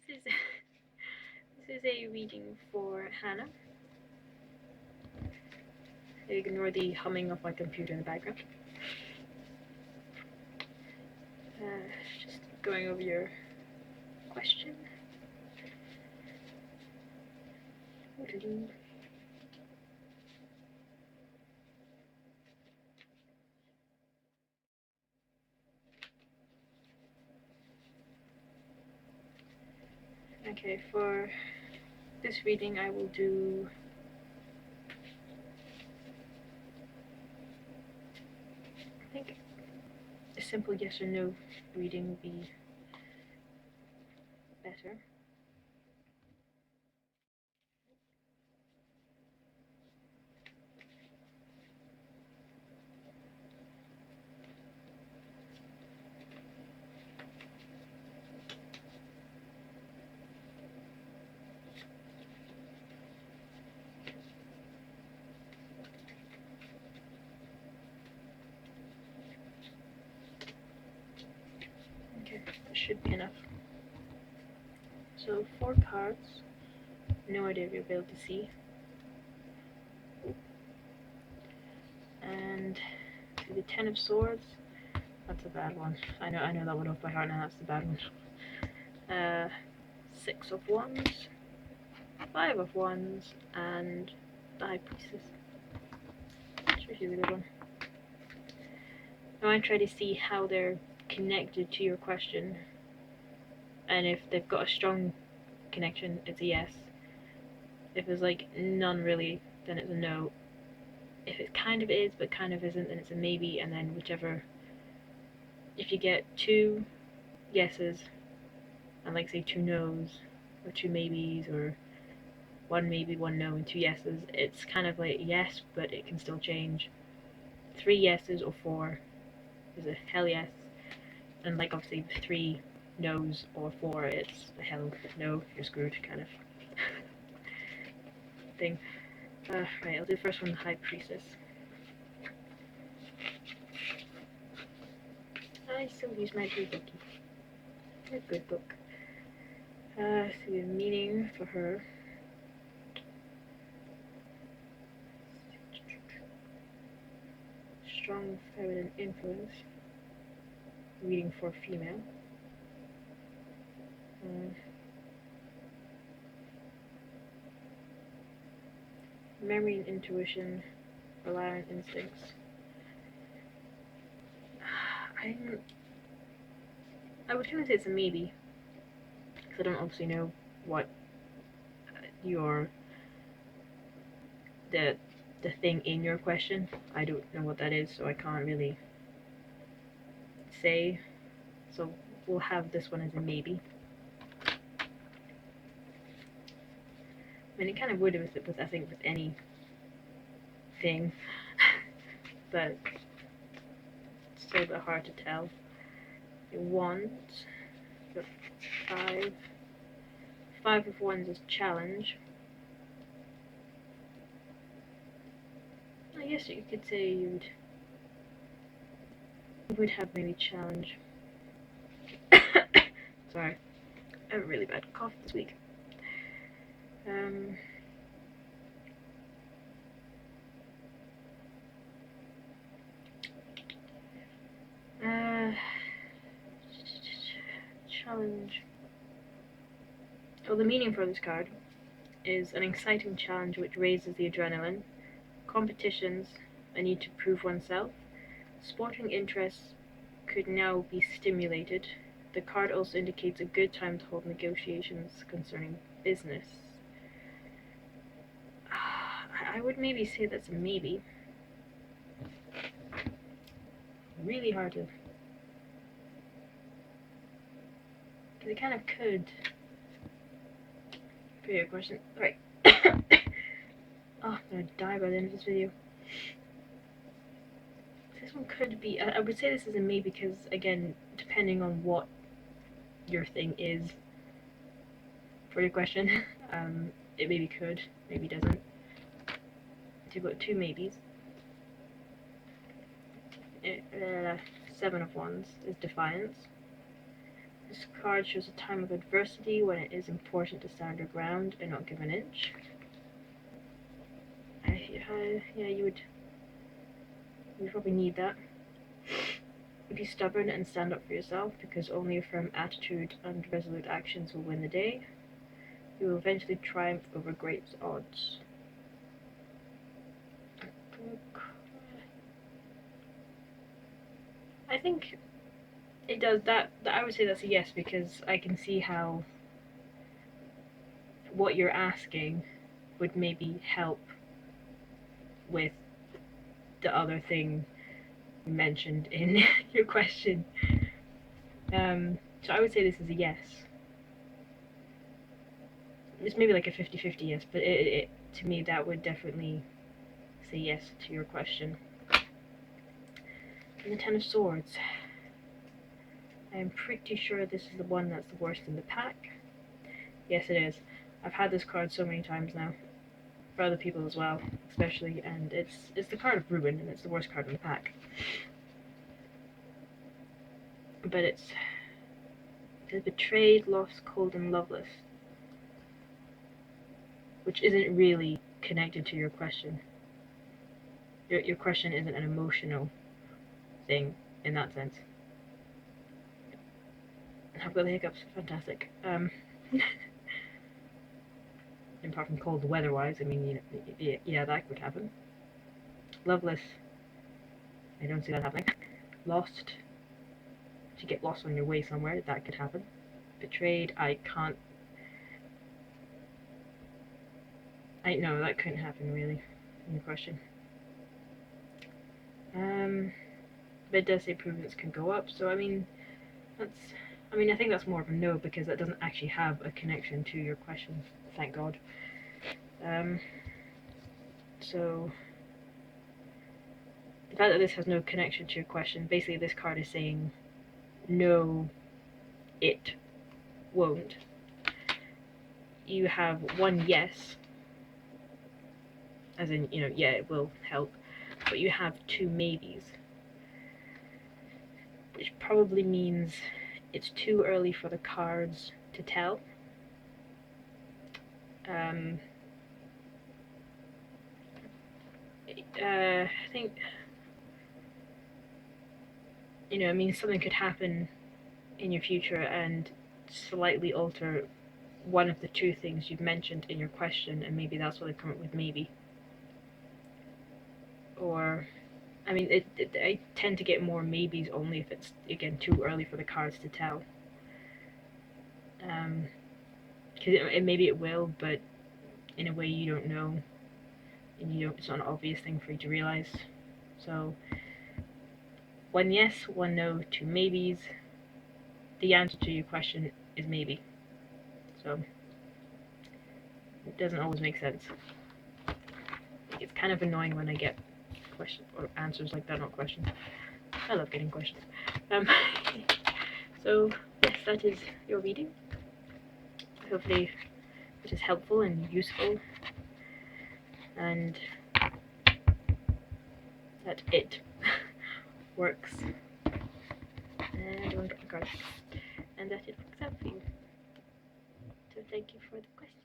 This is this is a reading for Hannah. Ignore the humming of my computer in the background. Just going over your question. Okay, for this reading I will do I think a simple yes or no reading would be better. Okay, that should be enough. So 4 cards, no idea if you'll be able to see. And the 10 of Swords, that's a bad one. I know that one off by heart now, that's the bad one. 6 of Wands, 5 of Wands, and the High Priestess. That's really a good one. Now I try to see how they're connected to your question, and if they've got a strong connection, it's a yes. If there's like none really, then it's a no. If it kind of is but kind of isn't, then it's a maybe, and then whichever. If you get 2 yeses and like say 2 no's or 2 maybes or 1 maybe, 1 no and 2 yeses, it's kind of like yes, but it can still change. 3 yeses or 4 is a hell yes, and like obviously 3 no's or 4, it's a hell no, you're screwed kind of thing. Right, I'll do the first one, the High Priestess. I still use my blue bookie. A good book. So the meaning for her. Strong feminine influence. Reading for female. Memory and intuition, rely on instincts. I was gonna say it's a maybe, because I don't obviously know what the thing in your question. I don't know what that is, so I can't really say. So we'll have this one as a maybe. I mean, it kind of would with I think with any thing, but it's still a bit hard to tell. Wands, the 5 of Wands is challenge. I guess you could say you would have maybe challenge. Sorry, I have a really bad cough this week. Challenge. Well, the meaning for this card is an exciting challenge which raises the adrenaline, competitions, a need to prove oneself. Sporting interests could now be stimulated. The card also indicates a good time to hold negotiations concerning business. I would maybe say that's a maybe. Really hard to... because it kind of could... for your question. Right. Oh, I'm gonna die by the end of this video. This one could be... I would say this is a maybe because, again, depending on what your thing is for your question, it maybe could, maybe doesn't. So you've got 2 maybes. 7 of Wands is defiance. This card shows a time of adversity when it is important to stand your ground and not give an inch. Yeah, you would probably need that. Be stubborn and stand up for yourself, because only a firm attitude and resolute actions will win the day. You will eventually triumph over great odds. I think it does that. I would say that's a yes, because I can see how what you're asking would maybe help with the other thing mentioned in your question. So I would say this is a yes. It's maybe like a 50-50 yes, but to me that would definitely say yes to your question. And the Ten of Swords. I am pretty sure this is the one that's the worst in the pack. Yes, it is. I've had this card so many times now, for other people as well, especially, and it's the card of ruin, and it's the worst card in the pack. But it's betrayed, lost, cold, and loveless, which isn't really connected to your question. Your question isn't an emotional thing in that sense. I've got the hiccups. Fantastic. Apart from cold weather-wise, I mean, yeah, that could happen. Loveless. I don't see that happening. Lost. To get lost on your way somewhere, that could happen. Betrayed. I can't. No, that couldn't happen really. In the question. But it does say improvements can go up, so I mean, I think that's more of a no, because that doesn't actually have a connection to your question, thank God. So the fact that this has no connection to your question, basically this card is saying no, it won't. You have one yes, as in, yeah, it will help, but you have two maybes, which probably means it's too early for the cards to tell. I think, I mean, something could happen in your future and slightly alter one of the two things you've mentioned in your question, and maybe that's what they come up with, maybe. Or, I mean, I tend to get more maybes only if it's, again, too early for the cards to tell. Because maybe it will, but in a way you don't know, and it's not an obvious thing for you to realize. So, one yes, one no, two maybes. The answer to your question is maybe. So, it doesn't always make sense. It's kind of annoying when I get questions or answers like that, not questions. I love getting questions. So, yes, that is your reading. Hopefully it is helpful and useful, and that it works. And I want to drop the cards. And that it works out for you. So thank you for the question.